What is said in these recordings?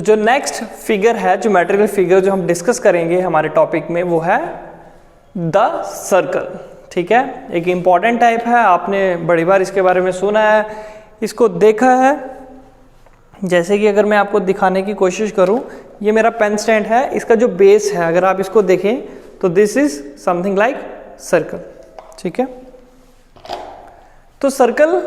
तो जो next figure है, जो मैटेरियल फिगर जो हम डिस्कस करेंगे हमारे टॉपिक में, वो है द सर्कल। ठीक है, एक इम्पॉर्टेंट टाइप है, आपने बड़ी बार इसके बारे में सुना है, इसको देखा है। जैसे कि अगर मैं आपको दिखाने की कोशिश करूं, ये मेरा पेन स्टैंड है, इसका जो बेस है अगर आप इसको देखें तो this is something like circle. ठीक है, तो सर्कल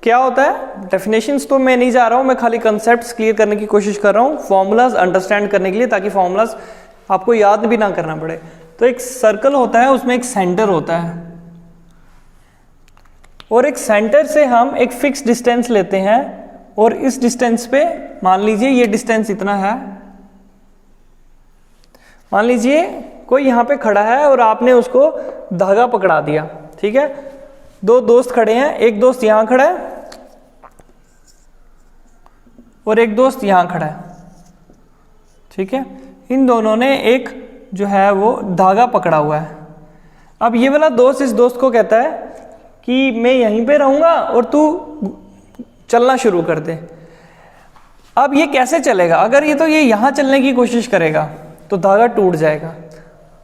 क्या होता है, डेफिनेशंस तो मैं नहीं जा रहा हूं, मैं खाली कंसेप्ट्स क्लियर करने की कोशिश कर रहा हूं, फॉर्मूलाज अंडरस्टैंड करने के लिए, ताकि फॉर्मूलाज आपको याद भी ना करना पड़े। तो एक सर्कल होता है, उसमें एक सेंटर होता है, और एक सेंटर से हम एक फिक्स डिस्टेंस लेते हैं, और इस डिस्टेंस पे मान लीजिए ये डिस्टेंस इतना है। मान लीजिए कोई यहाँ पे खड़ा है और आपने उसको धागा पकड़ा दिया। ठीक है, दो दोस्त खड़े हैं, एक दोस्त यहां खड़ा है और एक दोस्त यहां खड़ा है। ठीक है, इन दोनों ने एक जो है वो धागा पकड़ा हुआ है। अब ये वाला दोस्त इस दोस्त को कहता है कि मैं यहीं पे रहूंगा और तू चलना शुरू कर दे। अब ये कैसे चलेगा, अगर ये तो ये यहां चलने की कोशिश करेगा तो धागा टूट जाएगा।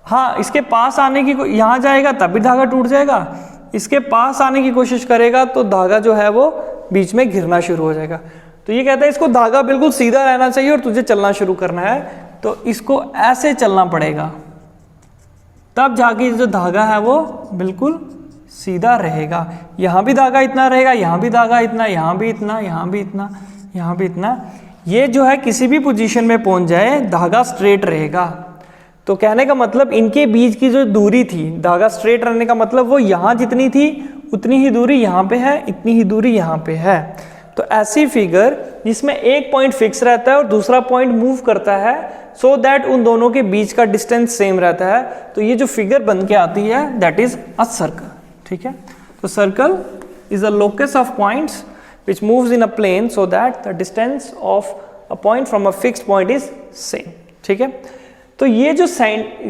हाँ, इसके पास आने की, यहां जाएगा तब भी धागा टूट जाएगा, इसके पास आने की कोशिश करेगा तो धागा जो है वो बीच में घिरना शुरू हो जाएगा। तो ये कहता है इसको धागा बिल्कुल सीधा रहना चाहिए और तुझे चलना शुरू करना है, तो इसको ऐसे चलना पड़ेगा, तब जाके जो धागा है वो बिल्कुल सीधा रहेगा। यहां भी धागा इतना रहेगा, यहां भी धागा इतना, यहां भी इतना, यहां भी इतना, यहां भी इतना। ये जो है किसी भी पोजीशन में पहुंच जाए धागा स्ट्रेट रहेगा। तो कहने का मतलब इनके बीच की जो दूरी थी, धागा स्ट्रेट रहने का मतलब वो यहां जितनी थी उतनी ही दूरी यहां पे है, इतनी ही दूरी यहां पे है। तो ऐसी फिगर जिसमें एक पॉइंट फिक्स रहता है और दूसरा पॉइंट मूव करता है, सो दैट उन दोनों के बीच का डिस्टेंस सेम रहता है, तो ये जो फिगर बन के आती है दैट इज अ सर्कल। ठीक है, तो circle is a locus of points which moves in a plane so that the distance of a point from a fixed point is same। ठीक है, तो ये जो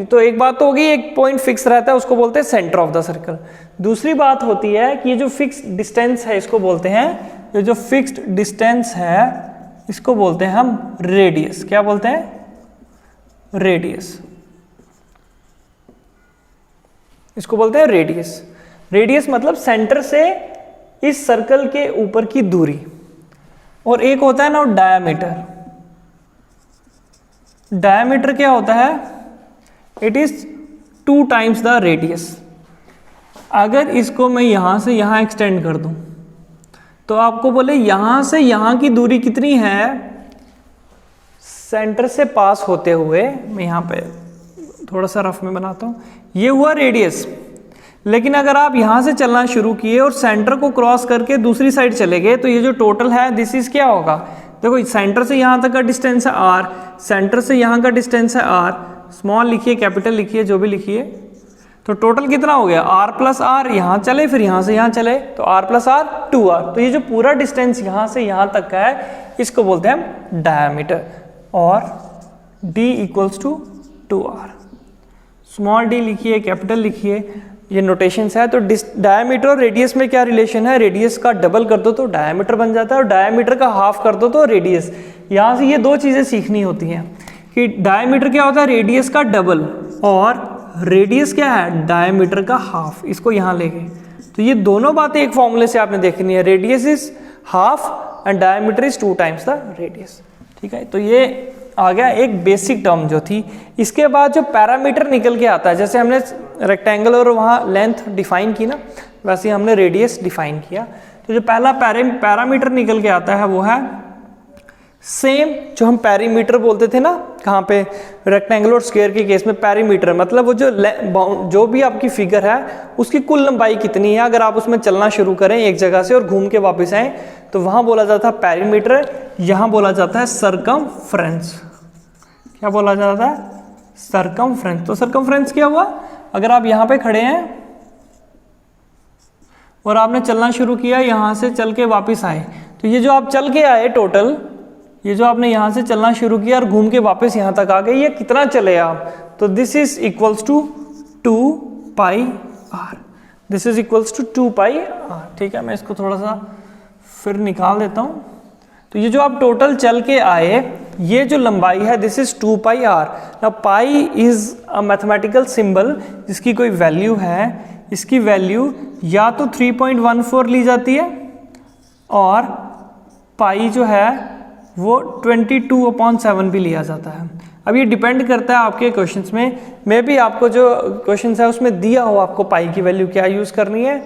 तो एक बात तो होगी, एक पॉइंट फिक्स रहता है उसको बोलते हैं सेंटर ऑफ द सर्कल। दूसरी बात होती है कि ये जो फिक्स्ड डिस्टेंस है इसको बोलते हैं, ये जो फिक्स्ड डिस्टेंस है इसको बोलते हैं हम रेडियस। क्या बोलते हैं, रेडियस, इसको बोलते हैं रेडियस। रेडियस मतलब सेंटर से इस सर्कल के ऊपर की दूरी। और एक होता है ना डायामीटर। डायामीटर क्या होता है, it is 2 times the radius. अगर इसको मैं यहां से यहां एक्सटेंड कर दूं तो आपको बोले यहां से यहां की दूरी कितनी है, सेंटर से पास होते हुए, मैं यहां पे थोड़ा सा रफ में बनाता हूं, ये हुआ रेडियस। लेकिन अगर आप यहां से चलना शुरू किए और सेंटर को क्रॉस करके दूसरी साइड चले गए तो ये जो टोटल है दिस इज क्या होगा, देखो सेंटर से यहां तक का डिस्टेंस है r, सेंटर से यहां का डिस्टेंस है r, स्मॉल लिखिए कैपिटल लिखिए जो भी लिखिए, तो टोटल कितना हो गया r प्लस r, यहां चले फिर यहां से यहां चले तो r प्लस r 2r। तो ये जो पूरा डिस्टेंस यहां से यहां तक का है इसको बोलते हैं हम डायमीटर, और d equals to 2r। Small d लिखिए कैपिटल लिखिए, ये नोटेशंस है। तो डायमीटर और रेडियस में क्या रिलेशन है, रेडियस का डबल कर दो तो डायमीटर बन जाता है और डायमीटर का हाफ कर दो तो रेडियस। यहाँ से ये 2 चीज़ें सीखनी होती हैं कि डायमीटर क्या होता है, रेडियस का डबल, और रेडियस क्या है, डायमीटर का हाफ। इसको यहाँ ले गए तो ये दोनों बातें एक फॉर्मूले से आपने देखनी है, radius is half and diameter is 2 times the radius. ठीक है, तो ये आ गया एक बेसिक टर्म जो थी। इसके बाद जो पैरामीटर निकल के आता है, जैसे हमने रेक्टेंगल और वहाँ लेंथ डिफाइन की ना, वैसे हमने रेडियस डिफाइन किया। तो जो पहला पैरामीटर निकल के आता है वो है सेम जो हम पेरीमीटर बोलते थे ना, कहाँ पे, रेक्टेंगल और स्क्वायर के केस में पेरीमीटर मतलब वो जो भी आपकी फिगर है उसकी कुल लंबाई कितनी है, अगर आप उसमें चलना शुरू करें एक जगह से और घूम के वापस आए तो वहाँ बोला जाता है पेरीमीटर, यहाँ बोला जाता है सरकमफ्रेंस। क्या बोला जाता है, सरकमफ्रेंस। तो सरकमफ्रेंस क्या हुआ, अगर आप यहाँ पे खड़े हैं और आपने चलना शुरू किया, यहाँ से चल के वापस आए, तो ये जो आप चल के आए टोटल, ये जो आपने यहाँ से चलना शुरू किया और घूम के वापस यहाँ तक आ गए, ये कितना चले आप, तो this is equals to 2 pi r. This is equals to 2 pi r. ठीक है, मैं इसको थोड़ा सा फिर निकाल देता हूँ। तो ये जो आप टोटल चल के आए ये जो लंबाई है this is 2 pi r. Now pi is a mathematical symbol जिसकी कोई वैल्यू है, इसकी वैल्यू या तो 3.14 ली जाती है और पाई जो है वो 22/7 भी लिया जाता है। अब ये डिपेंड करता है आपके क्वेश्चंस में, मे भी आपको जो क्वेश्चंस है उसमें दिया हो आपको पाई की वैल्यू क्या यूज़ करनी है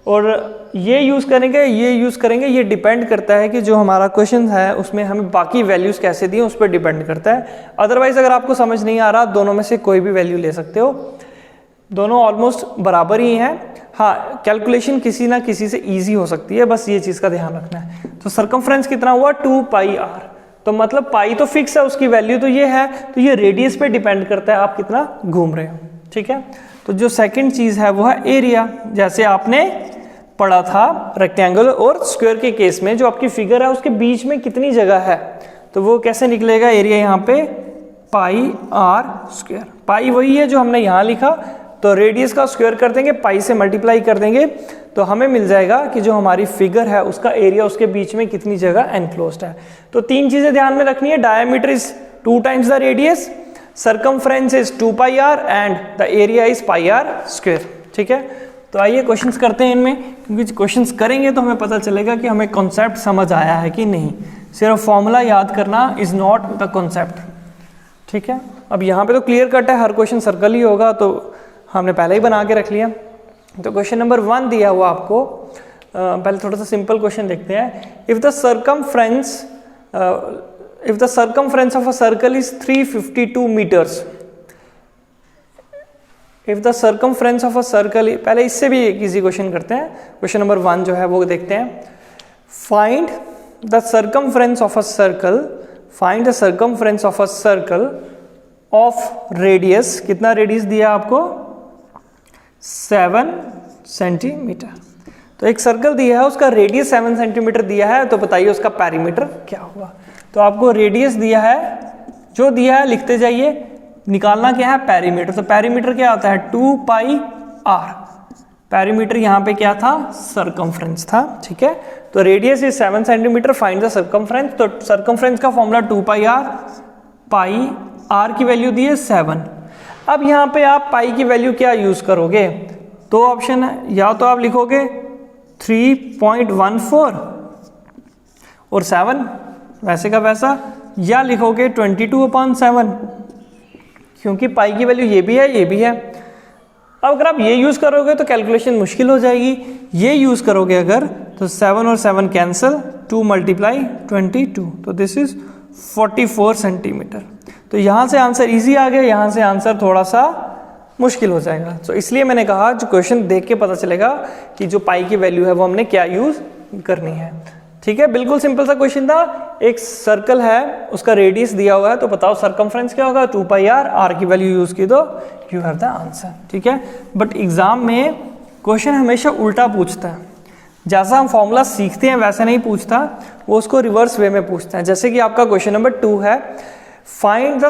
और ये यूज़ करेंगे ये यूज़ करेंगे, ये डिपेंड करता है कि जो हमारा क्वेश्चन है उसमें हमें बाकी वैल्यूज़ कैसे दी उस पर डिपेंड करता है। अदरवाइज़ अगर आपको समझ नहीं आ रहा दोनों में से कोई भी वैल्यू ले सकते हो, दोनों ऑलमोस्ट बराबर ही हैं। हाँ, कैलकुलेशन किसी ना किसी से ईजी हो सकती है, बस ये चीज़ का ध्यान रखना है। तो सरकमफ्रेंस कितना हुआ 2 पाई आर, तो मतलब पाई तो फिक्स है उसकी वैल्यू तो ये है, तो ये रेडियस पे डिपेंड करता है आप कितना घूम रहे हो। ठीक है, तो जो सेकंड चीज़ है वो है एरिया। जैसे आपने पढ़ा था रेक्टेंगल और स्क्वायर के केस में, जो आपकी फिगर है उसके बीच में कितनी जगह है, तो वो कैसे निकलेगा एरिया यहाँ पे पाई आर स्क्वायर। पाई वही है जो हमने यहाँ लिखा, तो रेडियस का स्क्वायर कर देंगे, पाई से मल्टीप्लाई कर देंगे, तो हमें मिल जाएगा कि जो हमारी फिगर है उसका एरिया उसके बीच में कितनी जगह एनक्लोज्ड है। तो तीन चीज़ें ध्यान में रखनी है, diameter is 2 times the radius, circumference is 2 pi r and the area is pi r square. ठीक है, तो आइए क्वेश्चंस करते हैं इनमें, क्योंकि क्वेश्चंस करेंगे तो हमें पता चलेगा कि हमें कॉन्सेप्ट समझ आया है कि नहीं। सिर्फ फॉर्मूला याद करना इज नॉट द कॉन्सेप्ट। ठीक है, अब यहाँ पे तो क्लियर कट है, हर क्वेश्चन सर्कल ही होगा, तो हमने पहले ही बना के रख लिया। तो क्वेश्चन नंबर 1 दिया हुआ आपको, पहले थोड़ा सा सिंपल क्वेश्चन देखते हैं। If the circumference of a circle is 352 meters, if the circumference of a circle, पहले इससे भी एक इजी क्वेश्चन करते हैं। क्वेश्चन नंबर 1 जो है वो देखते हैं। Find the circumference of a circle, find the circumference of a circle of radius, कितना रेडियस दिया आपको 7 सेंटीमीटर। तो एक सर्कल दिया है उसका रेडियस 7 सेंटीमीटर दिया है, तो बताइए उसका पेरीमीटर क्या होगा। तो आपको रेडियस दिया है, जो दिया है लिखते जाइए, निकालना क्या है पेरीमीटर। तो पेरीमीटर क्या होता है 2 पाई आर, पेरीमीटर यहाँ पे क्या था सरकमफ्रेंस था। ठीक है, तो radius is 7 centimeter, find the circumference. तो सरकमफ्रेंस का formula 2 pi r, pi r की वैल्यू दी है 7। अब यहाँ पे आप पाई की वैल्यू क्या यूज करोगे, दो ऑप्शन है, या तो आप लिखोगे 3.14 और 7 वैसे का वैसा, या लिखोगे 22/7, क्योंकि पाई की वैल्यू ये भी है ये भी है। अब अगर आप ये यूज करोगे तो कैलकुलेशन मुश्किल हो जाएगी, ये यूज करोगे अगर तो 7 और 7 कैंसिल, 2 मल्टीप्लाई 22, तो दिस इज 44 सेंटीमीटर। तो यहाँ से आंसर इजी आ गया, यहाँ से आंसर थोड़ा सा मुश्किल हो जाएगा। तो इसलिए मैंने कहा जो क्वेश्चन देख के पता चलेगा कि जो पाई की वैल्यू है वो हमने क्या यूज करनी है। ठीक है, बिल्कुल सिंपल सा क्वेश्चन था। एक सर्कल है उसका रेडियस दिया हुआ है, तो बताओ सरकमफ्रेंस क्या होगा 2 पाई आर, आर की वैल्यू यूज की तो यू हैव द आंसर। ठीक है, बट एग्जाम में क्वेश्चन हमेशा उल्टा पूछता है, जैसा हम फॉर्मूला सीखते हैं वैसा नहीं पूछता, वो उसको रिवर्स वे में पूछता है। जैसे कि आपका क्वेश्चन नंबर 2 है, find the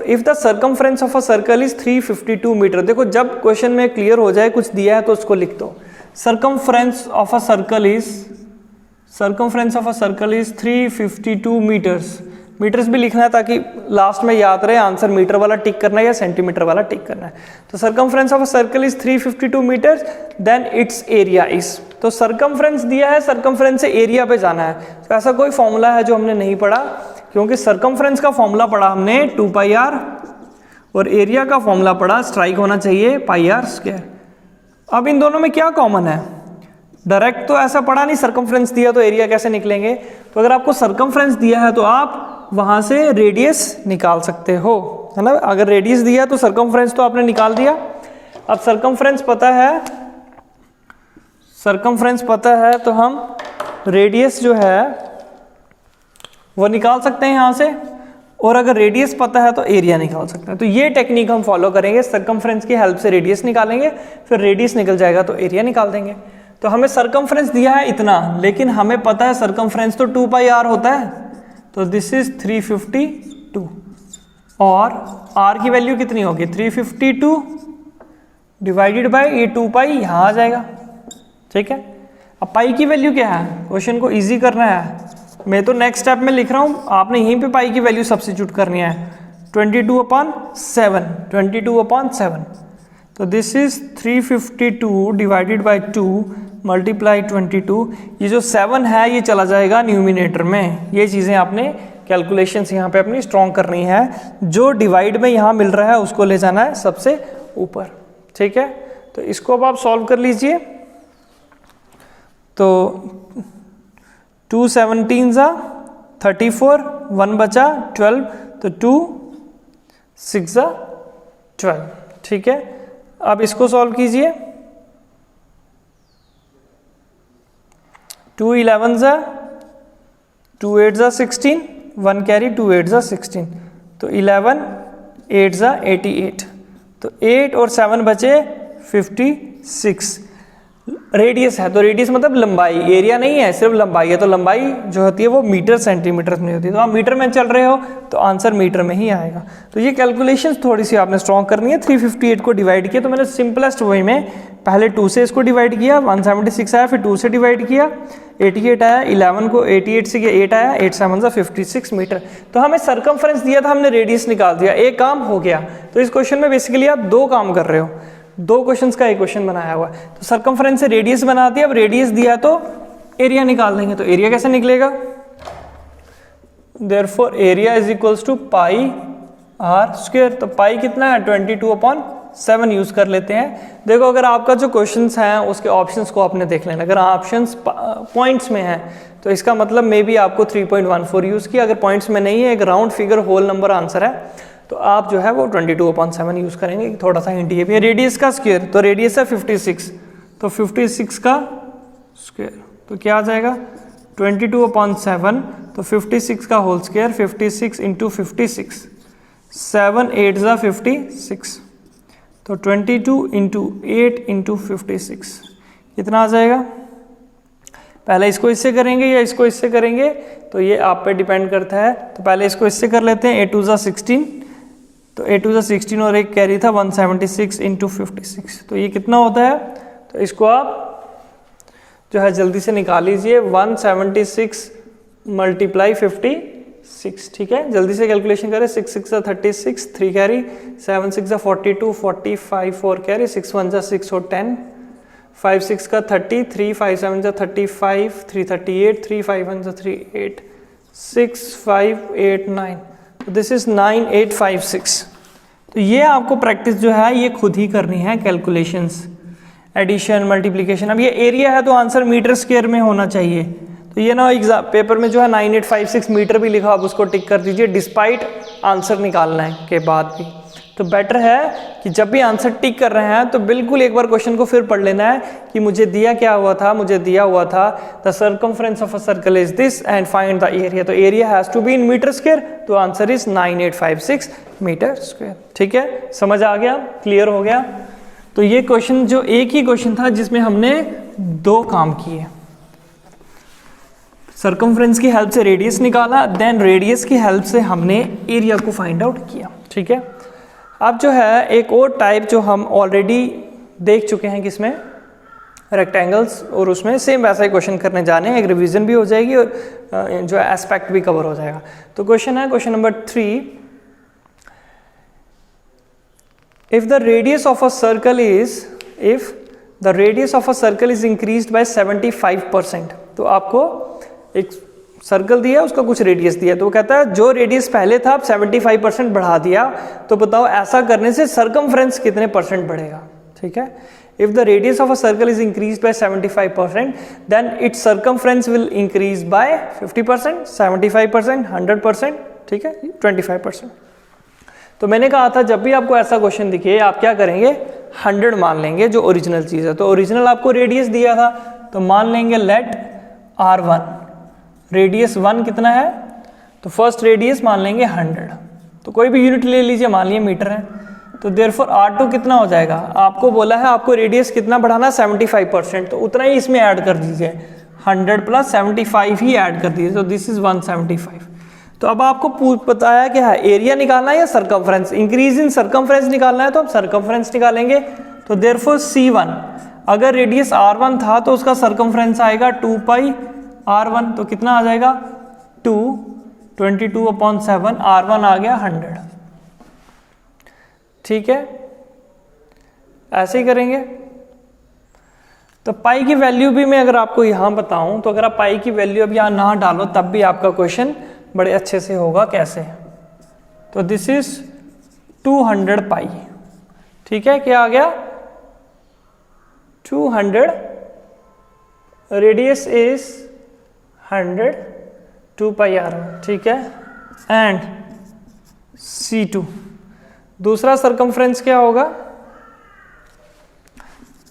if the circumference of a circle is 352 meter. देखो जब क्वेश्चन में क्लियर हो जाए कुछ दिया है तो उसको लिख दो। Circumference of a circle is 352 meters. Meters भी लिखना है ताकि लास्ट में याद रहे आंसर मीटर वाला टिक करना है या सेंटीमीटर वाला टिक करना है। तो circumference of a circle is 352 meters, then it's area is. तो सरकमफ्रेंस दिया है, सरकमफ्रेंस से एरिया पे जाना है। तो ऐसा कोई फॉर्मूला है जो हमने नहीं पढ़ा, क्योंकि सरकमफ्रेंस का फॉर्मूला पढ़ा हमने 2 पाई आर और एरिया का फॉर्मूला पढ़ा स्ट्राइक होना चाहिए पाई आर स्क्वायर। अब इन दोनों में क्या कॉमन है, डायरेक्ट तो ऐसा पढ़ा नहीं, सरकमफ्रेंस दिया तो एरिया कैसे निकलेंगे। तो अगर आपको सरकमफ्रेंस दिया है तो आप वहां से रेडियस निकाल सकते हो, है ना। अगर रेडियस दिया तो सरकमफ्रेंस तो आपने निकाल दिया। अब सरकमफ्रेंस पता है तो हम रेडियस जो है वो निकाल सकते हैं यहाँ से, और अगर रेडियस पता है तो एरिया निकाल सकते हैं। तो ये टेक्निक हम फॉलो करेंगे, सरकमफ्रेंस की हेल्प से रेडियस निकालेंगे, फिर रेडियस निकल जाएगा तो एरिया निकाल देंगे। तो हमें सरकमफ्रेंस दिया है इतना, लेकिन हमें पता है सरकमफ्रेंस तो 2 पाई आर होता है, तो दिस इज 352 और आर की वैल्यू कितनी होगी 352 डिवाइडेड बाय ये 2 पाई यहाँ आ जाएगा। ठीक है, अब पाई की वैल्यू क्या है, क्वेश्चन को इजी करना है मैं तो नेक्स्ट स्टेप में लिख रहा हूँ, आपने यहीं पे पाई की वैल्यू सब्स्टिट्यूट करनी है। 22/7 तो this is 352 divided by 2 multiply 22। ये जो 7 है ये चला जाएगा न्यूमिनेटर में। ये चीज़ें आपने कैलकुलेशंस यहाँ पे अपनी स्ट्रॉन्ग करनी है। जो डिवाइड में यहाँ मिल रहा है उसको ले जाना है सबसे ऊपर, ठीक है। तो इसको अब आप सॉल्व कर लीजिए। तो 2 17 34, 1 बचा 12, तो 2 6 12, ठीक है। अब इसको सॉल्व कीजिए। 2 11 2 8 16, 1 कैरी 2 8 16, तो 11 8 88, तो 8 और 7 बचे 56। रेडियस है तो रेडियस मतलब लंबाई, एरिया नहीं है, सिर्फ लंबाई है। तो लंबाई जो होती है वो मीटर सेंटीमीटर में होती है। तो आप मीटर में चल रहे हो तो आंसर मीटर में ही आएगा। तो ये कैलकुलेशंस थोड़ी सी आपने स्ट्रॉन्ग करनी है। 358 को डिवाइड किया तो मैंने सिंपलेस्ट वे में पहले 2 से इसको डिवाइड किया, 176 आया, फिर 2 से डिवाइड किया, 88 आया, 11 को 88 से किया, 8 आया, 8 7 56 मीटर। तो हमें सरकमफ्रेंस दिया था, हमने रेडियस निकाल दिया, एक काम हो गया। तो इस क्वेश्चन में बेसिकली आप 2 काम कर रहे हो, 2 क्वेश्चंस का एक क्वेश्चन बनाया हुआ है। तो सरकमफ्रेंस से रेडियस बना दिया, अब रेडियस दिया है तो एरिया निकाल देंगे। तो एरिया कैसे निकलेगा? Therefore area is equals to pi r square. तो पाई कितना है? 22/7 यूज कर लेते हैं। देखो अगर आपका जो क्वेश्चंस हैं उसके ऑप्शंस को आपने देख लेना। अगर ऑप्शंस पॉइंट्स में है तो इसका मतलब मे बी आपको 3.14 यूज किया। अगर पॉइंट्स में नहीं है, एक round figure whole number answer है, तो आप जो है वो 22/7 यूज करेंगे। थोड़ा सा हिंट ये भी है। रेडियस का स्क्वायर, तो रेडियस है 56, तो 56 का स्क्वायर तो क्या आ जाएगा? 22/7, तो 56 का होल स्क्वायर, 56 इंटू 56, 7 8 56, तो 22 इंटू 8 इंटू 56 कितना आ जाएगा? पहले इसको इससे करेंगे या इसको इससे करेंगे तो ये आप पे डिपेंड करता है। तो पहले इसको इससे कर लेते हैं। 8 2 16, तो 8 2 16 और एक कैरी था 176 इंटू 56, तो ये कितना होता है? तो इसको आप जो है जल्दी से निकाल लीजिए। 176 मल्टीप्लाई 56, ठीक है। जल्दी से कैलकुलेशन करें। 6 6 36, 3 कैरी, 7 6 42, 45 4 कैरी, 6 1 6 और 10, 5 6 का 30, 3 5 7 35, 3 38, 3 5 1 38, 6 5 8 9, दिस इज 9856। तो ये आपको प्रैक्टिस जो है ये खुद ही करनी है, कैलकुलेशंस, एडिशन, मल्टीप्लिकेशन। अब ये एरिया है तो आंसर मीटर स्क्वायर में होना चाहिए। तो ये ना एग्जाम पेपर में जो है 9856 मीटर भी लिखा, आप उसको टिक कर दीजिए डिस्पाइट आंसर निकालने के बाद भी। तो बेटर है कि जब भी आंसर टिक कर रहे हैं तो बिल्कुल एक बार क्वेश्चन को फिर पढ़ लेना है कि मुझे दिया क्या हुआ था। मुझे दिया हुआ था the circumference of a circle is this and find the area. तो area has to be in metre square, तो आंसर इज 9856 मीटर स्क्वायर। ठीक है, समझ आ गया, क्लियर हो गया। तो ये क्वेश्चन जो एक ही क्वेश्चन था जिसमें हमने 2 काम किए। सर्कमफ्रेंस की हेल्प से रेडियस निकाला, देन रेडियस की हेल्प से हमने एरिया को फाइंड आउट किया। ठीक है, अब जो है एक और टाइप जो हम ऑलरेडी देख चुके हैं किसमें, रेक्टेंगल्स, और उसमें सेम वैसा ही क्वेश्चन करने जाने हैं। एक रिवीजन भी हो जाएगी और जो है एस्पेक्ट भी कवर हो जाएगा। तो क्वेश्चन है question number 3, if the radius of a circle is increased by 75%, तो आपको एक सर्कल दिया, उसका कुछ रेडियस दिया, तो वो कहता है जो रेडियस पहले था आप 75% बढ़ा दिया, तो बताओ ऐसा करने से सर्कमफ्रेंस कितने परसेंट बढ़ेगा। ठीक है, if the radius of a circle is increased by 75%, then its circumference will increase by 50%, 75%, 100%, ठीक है, 25%। तो मैंने कहा था जब भी आपको ऐसा क्वेश्चन दिखे आप क्या करेंगे, 100 मान लेंगे जो ओरिजिनल चीज़ है। तो ओरिजिनल आपको रेडियस दिया था तो मान लेंगे लेट R1, रेडियस 1 कितना है, तो फर्स्ट रेडियस मान लेंगे 100, तो कोई भी यूनिट ले लीजिए, मान लिए मीटर है। तो देयरफॉर R2 कितना हो जाएगा, आपको बोला है आपको रेडियस कितना बढ़ाना, 75%, तो उतना ही इसमें ऐड कर दीजिए, 100 + 75 ही ऐड कर दीजिए, तो दिस इज 175। तो अब आपको बताया क्या है, एरिया निकालना है या सर्कमफ्रेंस, इंक्रीज इन सर्कमफ्रेंस निकालना है, तो आप सर्कमफ्रेंस निकालेंगे। तो देयरफॉर C1, अगर रेडियस R1 था तो उसका सर्कमफ्रेंस आएगा 2 पाई R1, तो कितना आ जाएगा 2 22/7, R1 आ गया 100। ठीक है, ऐसे ही करेंगे। तो पाई की वैल्यू भी मैं अगर आपको यहाँ बताऊँ तो अगर आप पाई की वैल्यू अब यहाँ ना डालो तब भी आपका क्वेश्चन बड़े अच्छे से होगा। कैसे? तो दिस इज 200 पाई। ठीक है, क्या आ गया? 200, रेडियस इज 100, 2 पाई R1। ठीक है, एंड C2 दूसरा सरकमफ्रेंस क्या होगा?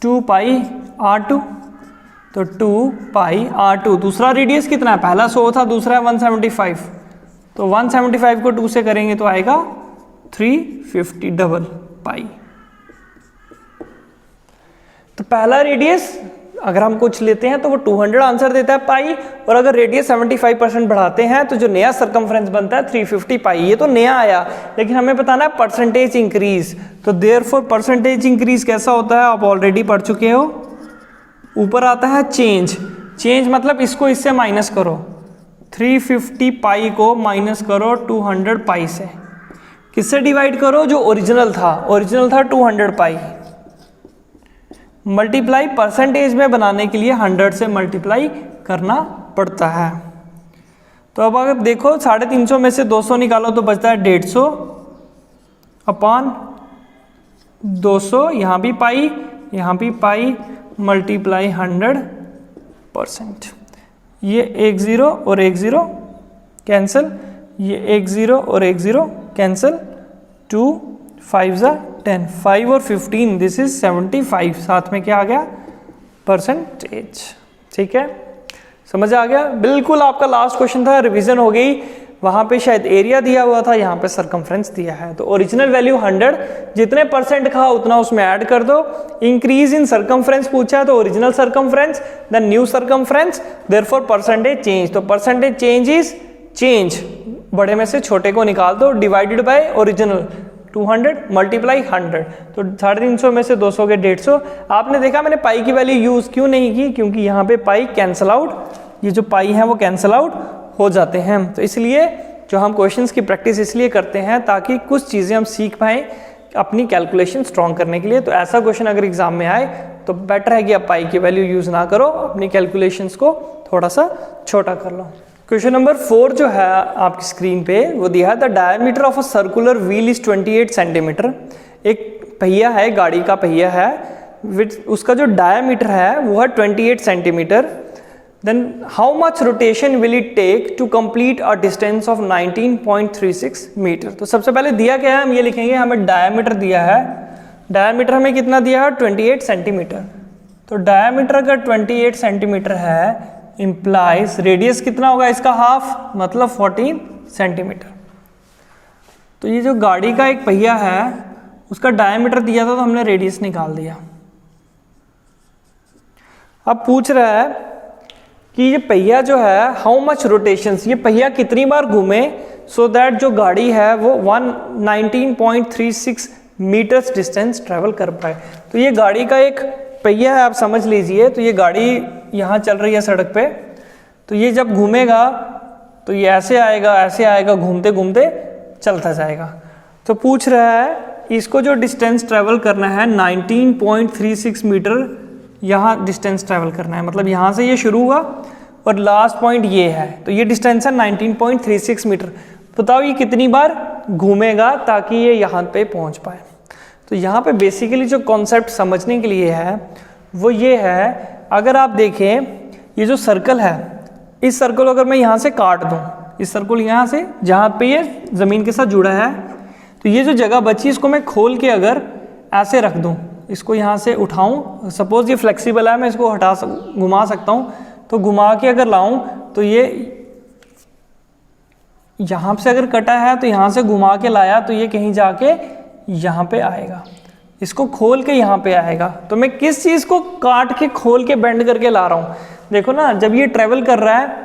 2 पाई R2। तो 2 पाई R2, दूसरा रेडियस कितना है? पहला 100 था, दूसरा है 175। तो 175 को 2 से करेंगे तो आएगा 350 डबल पाई। तो पहला रेडियस अगर हम कुछ लेते हैं तो वो 200 आंसर देता है पाई, और अगर रेडियस 75% बढ़ाते हैं तो जो नया सरकमफ्रेंस बनता है 350 पाई। ये तो नया आया, लेकिन हमें बताना है परसेंटेज इंक्रीज। तो देयरफॉर परसेंटेज इंक्रीज कैसा होता है आप ऑलरेडी पढ़ चुके हो। ऊपर आता है चेंज। चेंज मतलब इसको इससे माइनस करो, 350 पाई को माइनस करो 200 पाई से। किससे डिवाइड करो? जो ओरिजिनल था, ओरिजिनल था 200 पाई। मल्टीप्लाई परसेंटेज में बनाने के लिए 100 से मल्टीप्लाई करना पड़ता है। तो अब अगर देखो 350 में से 200 निकालो तो बचता है 150 अपॉन 200, यहाँ भी पाई, यहाँ भी पाई, मल्टीप्लाई 100%। ये 1 0 और 1 0 कैंसिल, ये 1 0 और 1 0 कैंसिल, 2 5 10, 5 और 15, दिस इज 75। साथ में क्या आ गया? परसेंटेज। ठीक है, समझ आ गया? बिल्कुल आपका लास्ट क्वेश्चन था, रिवीजन हो गई। वहां पे शायद एरिया दिया हुआ था, यहाँ पे सरकमफ्रेंस दिया है। तो ओरिजिनल वैल्यू 100, जितने परसेंट कहा उतना उसमें ऐड कर दो। इंक्रीज इन सरकमफ्रेंस पूछा है तो original circumference then new circumference, therefore percentage change. तो परसेंटेज चेंज इज चेंज, बड़े में से छोटे को निकाल दो, डिवाइडेड बाय ओरिजिनल 200 मल्टीप्लाई 100। तो 350 में से 200 के 150। आपने देखा मैंने पाई की वैल्यू यूज क्यों नहीं की? क्योंकि यहाँ पे पाई कैंसल आउट, ये जो पाई है वो कैंसल आउट हो जाते हैं। तो इसलिए जो हम क्वेश्चंस की प्रैक्टिस इसलिए करते हैं ताकि कुछ चीज़ें हम सीख पाएँ अपनी कैलकुलेशन स्ट्रॉन्ग करने के लिए। तो ऐसा क्वेश्चन अगर एग्जाम में आए तो बेटर है कि आप पाई की वैल्यू यूज ना करो, अपनी कैलकुलेशंस को थोड़ा सा छोटा कर लो। क्वेश्चन नंबर 4 जो है आपकी स्क्रीन पे वो दिया है, the diameter of a circular wheel is 28 centimetre. एक पहिया है, गाड़ी का पहिया है, उसका जो डायमीटर है वो है 28 centimeter. Then how much rotation will it take to complete a distance of 19.36 meter. तो सबसे पहले दिया क्या है हम ये लिखेंगे, हमें डायमीटर दिया है। डायमीटर हमें कितना दिया है? 28 सेंटीमीटर। तो डायमीटर अगर 28 सेंटीमीटर है इम्प्लाइज रेडियस कितना होगा इसका? हाफ, मतलब 14 सेंटीमीटर। तो ये जो गाड़ी का एक पहिया है उसका डायमीटर दिया था तो हमने रेडियस निकाल दिया। अब पूछ रहा है कि ये पहिया जो है हाउ मच रोटेशंस, ये पहिया कितनी बार घूमे सो दैट जो गाड़ी है वो 19.36 मीटर्स डिस्टेंस ट्रेवल कर पाए। तो ये गाड़ी का एक पहिया है, आप समझ लीजिए। तो ये गाड़ी यहाँ चल रही है सड़क पे, तो ये जब घूमेगा तो ये ऐसे आएगा, घूमते घूमते चलता जाएगा। तो पूछ रहा है इसको जो डिस्टेंस ट्रेवल करना है 19.36 मीटर, यहाँ डिस्टेंस ट्रेवल करना है, मतलब यहाँ से ये शुरू हुआ और लास्ट पॉइंट ये है। तो ये डिस्टेंस है 19.36 मीटर। बताओ ये कितनी बार घूमेगा ताकि ये यहाँ पे पहुँच पाए। तो यहाँ पे बेसिकली जो कॉन्सेप्ट समझने के लिए है वो ये है, अगर आप देखें ये जो सर्कल है, इस सर्कल अगर मैं यहाँ से काट दूँ, इस सर्कल यहाँ से जहाँ पे ये ज़मीन के साथ जुड़ा है, तो ये जो जगह बची इसको मैं खोल के अगर ऐसे रख दूँ, इसको यहाँ से उठाऊँ, सपोज ये फ्लेक्सिबल है, मैं इसको घुमा सकता हूँ। तो घुमा के अगर लाऊँ तो ये यहाँ से अगर कटा है तो यहाँ से घुमा के लाया तो ये कहीं जाके यहाँ पे आएगा, इसको खोल के यहाँ पे आएगा। तो मैं किस चीज़ को काट के खोल के बेंड करके ला रहा हूँ? देखो ना, जब ये ट्रेवल कर रहा है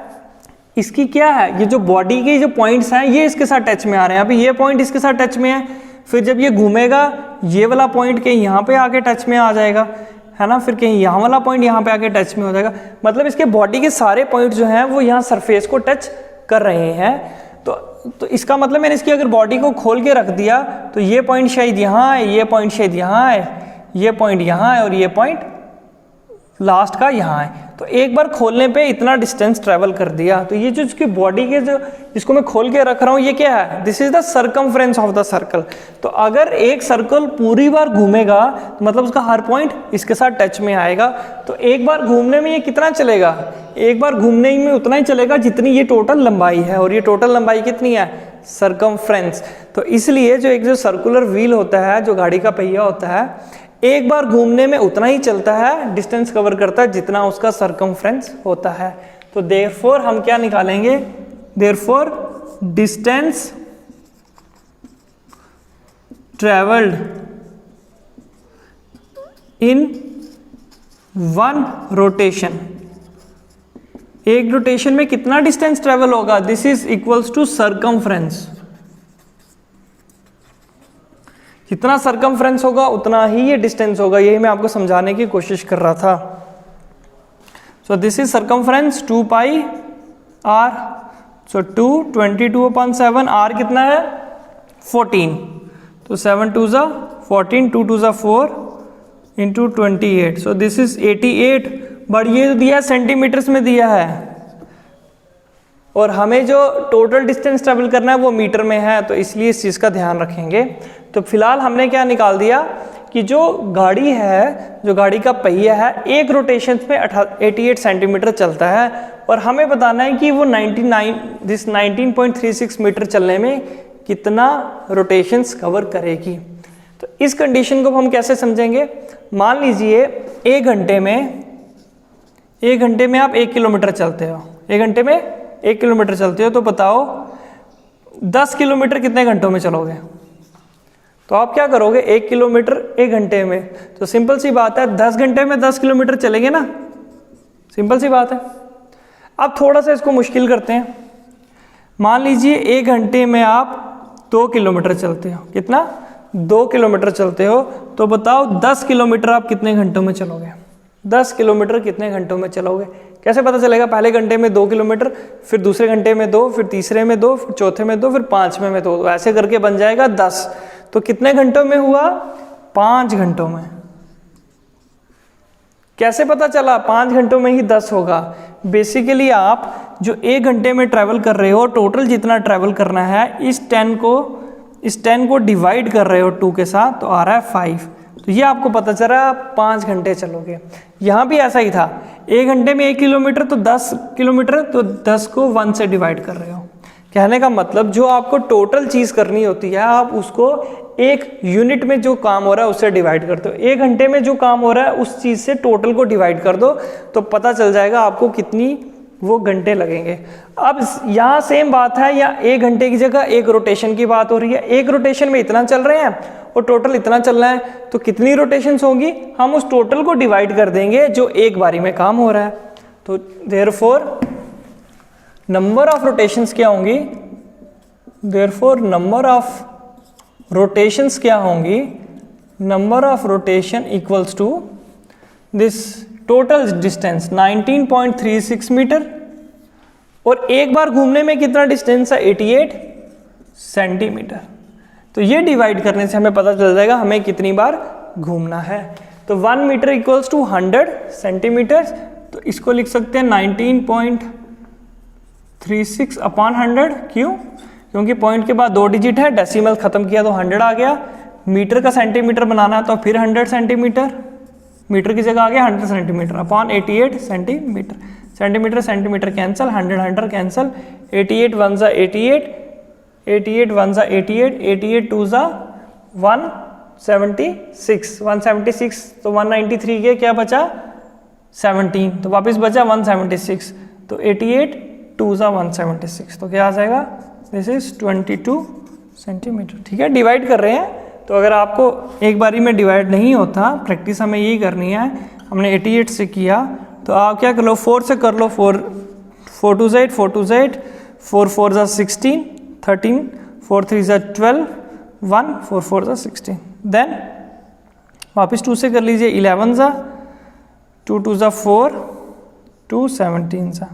इसकी क्या है, ये जो बॉडी के जो पॉइंट्स हैं ये इसके साथ टच में आ रहे हैं। अभी ये पॉइंट इसके साथ टच में है, फिर जब ये घूमेगा ये वाला पॉइंट कहीं यहाँ पे आके टच में आ जाएगा, है ना, फिर कहीं यहाँ वाला पॉइंट यहाँ पे आके टच में हो जाएगा। मतलब इसके बॉडी के सारे पॉइंट जो हैं वो यहाँ सरफेस को टच कर रहे हैं। तो इसका मतलब मैंने इसकी अगर बॉडी को खोल के रख दिया तो ये पॉइंट शायद यहाँ है, ये पॉइंट शायद यहाँ है, ये पॉइंट यहाँ है और ये पॉइंट लास्ट का यहाँ है। तो एक बार खोलने पे इतना डिस्टेंस ट्रेवल कर दिया। तो ये जो इसकी बॉडी के जो जिसको मैं खोल के रख रहा हूँ ये क्या है, this is the circumference of the circle. तो अगर एक सर्कल पूरी बार घूमेगा तो मतलब उसका हर पॉइंट इसके साथ टच में आएगा। तो एक बार घूमने में ये कितना चलेगा, एक बार घूमने में उतना ही चलेगा जितनी ये टोटल लंबाई है। और ये टोटल लंबाई कितनी है, सरकमफ्रेंस। तो इसलिए जो एक जो सर्कुलर व्हील होता है, जो गाड़ी का पहिया होता है, एक बार घूमने में उतना ही चलता है, डिस्टेंस कवर करता है जितना उसका सरकमफ्रेंस होता है। तो देयरफॉर हम क्या निकालेंगे, therefore distance travelled in one rotation, एक रोटेशन में कितना डिस्टेंस ट्रेवल होगा, this is equals to circumference. जितना सरकमफ्रेंस होगा उतना ही ये डिस्टेंस होगा। यही मैं आपको समझाने की कोशिश कर रहा था। So this is circumference 2 pi r. So 2 22/7, r कितना है 14। तो 7 2 ज़ा 14, 2 2 ज़ा 4 into 28। So this is 88। But ये दिया है सेंटीमीटर्स में दिया है और हमें जो टोटल डिस्टेंस ट्रेवल करना है वो मीटर में है, तो इसलिए इस चीज़ का ध्यान रखेंगे। तो फिलहाल हमने क्या निकाल दिया कि जो गाड़ी है, जो गाड़ी का पहिया है, एक रोटेशन में 88 सेंटीमीटर चलता है और हमें बताना है कि वो 19.36 मीटर चलने में कितना रोटेशंस कवर करेगी। तो इस कंडीशन को हम कैसे समझेंगे, मान लीजिए एक घंटे में आप 1 किलोमीटर चलते हो, एक घंटे में 1 किलोमीटर चलते हो, तो बताओ 10 किलोमीटर कितने घंटों में चलोगे। तो आप क्या करोगे, 1 किलोमीटर 1 घंटे में, तो सिंपल सी बात है 10 घंटे में 10 किलोमीटर चलेंगे ना, सिंपल सी बात है। अब थोड़ा सा इसको मुश्किल करते हैं। मान लीजिए 1 घंटे में आप 2 किलोमीटर चलते हो, कितना 2 किलोमीटर चलते हो, तो बताओ 10 किलोमीटर आप कितने घंटों में चलोगे, 10 किलोमीटर कितने घंटों में चलोगे। कैसे पता चलेगा, पहले घंटे में 2 किलोमीटर, फिर दूसरे घंटे में 2, फिर तीसरे में 2, फिर चौथे में 2, फिर पांचवें में 2, तो ऐसे करके बन जाएगा 10। तो कितने घंटों में हुआ, 5 घंटों में। कैसे पता चला 5 घंटों में ही 10 होगा। बेसिकली आप जो 1 घंटे में ट्रैवल कर रहे हो, टोटल जितना ट्रैवल करना है, इस 10 को डिवाइड कर रहे हो 2 के साथ, तो आ रहा है 5। तो ये आपको पता चला 5 घंटे चलोगे। यहाँ भी ऐसा ही था, 1 घंटे में 1 किलोमीटर, तो 10 किलोमीटर, तो 10 को 1 से डिवाइड कर रहे हो। कहने का मतलब जो आपको टोटल चीज़ करनी होती है, आप उसको एक यूनिट में जो काम हो रहा है उससे डिवाइड करते हो। 1 घंटे में जो काम हो रहा है उस चीज़ से टोटल को डिवाइड कर दो, तो पता चल जाएगा आपको कितनी वो घंटे लगेंगे। अब यहाँ सेम बात है, या 1 घंटे की जगह 1 रोटेशन की बात हो रही है। 1 रोटेशन में इतना चल रहे हैं और टोटल इतना चल रहा है, तो कितनी रोटेशंस होंगी, हम उस टोटल को डिवाइड कर देंगे जो एक बारी में काम हो रहा है। तो देयरफॉर नंबर ऑफ रोटेशंस क्या होंगी, देयरफॉर नंबर ऑफ रोटेशंस क्या होंगी, number of rotation equals to this total distance 19.36 meter, और एक बार घूमने में कितना डिस्टेंस है, 88 सेंटीमीटर। तो ये डिवाइड करने से हमें पता चल जाएगा हमें कितनी बार घूमना है। तो 1 मीटर इक्वल्स टू 100 सेंटीमीटर, तो इसको लिख सकते हैं 19.36 अपॉन 100। क्यों, क्योंकि पॉइंट के बाद 2 डिजिट है, डेसिमल खत्म किया तो 100 आ गया। मीटर का सेंटीमीटर बनाना तो फिर 100 सेंटीमीटर, मीटर की जगह आ गया 100 centimetre upon 88 centimetre. Centimetre centimetre cancel, 100 cancel, 88 1 ज़ा 88, 88 1 ज़ा 88, 88 2 ज़ा 176, 176, तो 193 के क्या बचा 17, तो वापस बचा 176, तो 88 2 ज़ा 176, तो क्या आ जाएगा, दिस इज 22 सेंटीमीटर। ठीक है, डिवाइड कर रहे हैं, तो अगर आपको एक बारी में डिवाइड नहीं होता, प्रैक्टिस हमें यही करनी है। हमने 88 से किया, तो आप क्या कर लो, 4 से कर लो, 4 2 ज़ा 8, 4 2 ज़ा 8, 4 4 ज़ा 16, 13, 4 3 ज़ा 12, 1 4 4 ज़ा 16, देन वापस 2 से कर लीजिए, 11 ज़ा 2 2 ज़ा 4, 2 17 ज़ा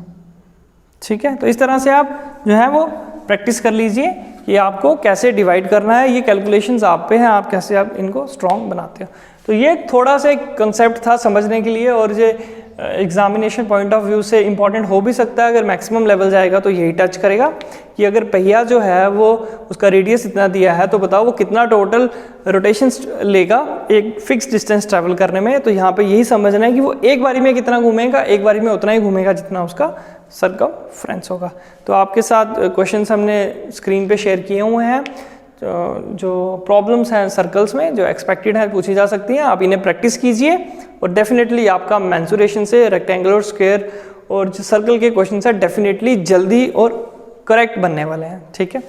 ठीक है, तो इस तरह से आप जो है वो प्रैक्टिस कर लीजिए कि आपको कैसे डिवाइड करना है। ये कैलकुलेशंस आप पे हैं, आप कैसे आप इनको स्ट्रॉन्ग बनाते हो। तो ये थोड़ा सा एक कंसेप्ट था समझने के लिए, और ये एग्जामिनेशन पॉइंट ऑफ व्यू से इंपॉर्टेंट हो भी सकता है। अगर मैक्सिमम लेवल जाएगा तो यही टच करेगा कि अगर पहिया जो है वो उसका रेडियस इतना दिया है तो बताओ वो कितना टोटल रोटेशन लेगा एक फिक्स डिस्टेंस ट्रैवल करने में। तो यहाँ पे यही समझना है कि वो एक बारी में कितना घूमेगा, एक बारी में उतना ही घूमेगा जितना उसका सर्कमफ्रेंस होगा। तो आपके साथ क्वेश्चंस हमने स्क्रीन पे शेयर किए हुए हैं, जो प्रॉब्लम्स हैं सर्कल्स में जो एक्सपेक्टेड है पूछी जा सकती हैं। आप इन्हें प्रैक्टिस कीजिए और डेफिनेटली आपका मेंसुरेशन से रेक्टेंगुलर, स्क्वायर और जो सर्कल के क्वेश्चन है डेफिनेटली जल्दी और करेक्ट बनने वाले हैं। ठीक है।